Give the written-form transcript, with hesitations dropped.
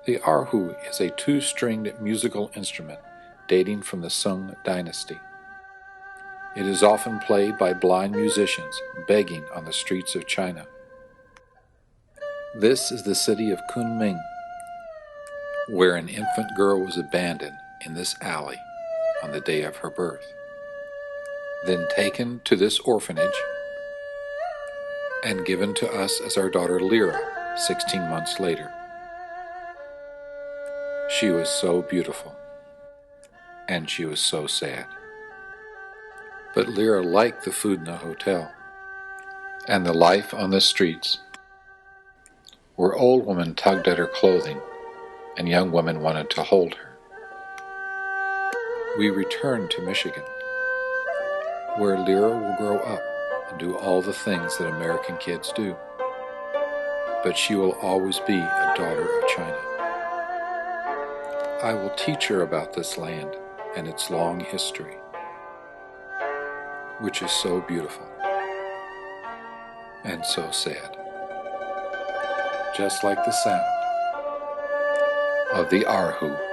The Erhu is a two-stringed musical instrument dating from the Sung dynasty. It is often played by blind musicians begging on the streets of China. This is the city of Kunming, where an infant girl was abandoned in this alley on the day of her birth, then taken to this orphanage and given to us as our daughter Lyra 16 months later. She was so beautiful, and she was so sad. But Lyra liked the food in the hotel and the life on the streets, where old women tugged at her clothing and young women wanted to hold her. We returned to Michigan, where Lyra will grow up and do all the things that American kids do. But she will always be a daughter of China. I will teach her about this land and its long history, which is so beautiful and so sad, just like the sound of the Erhu.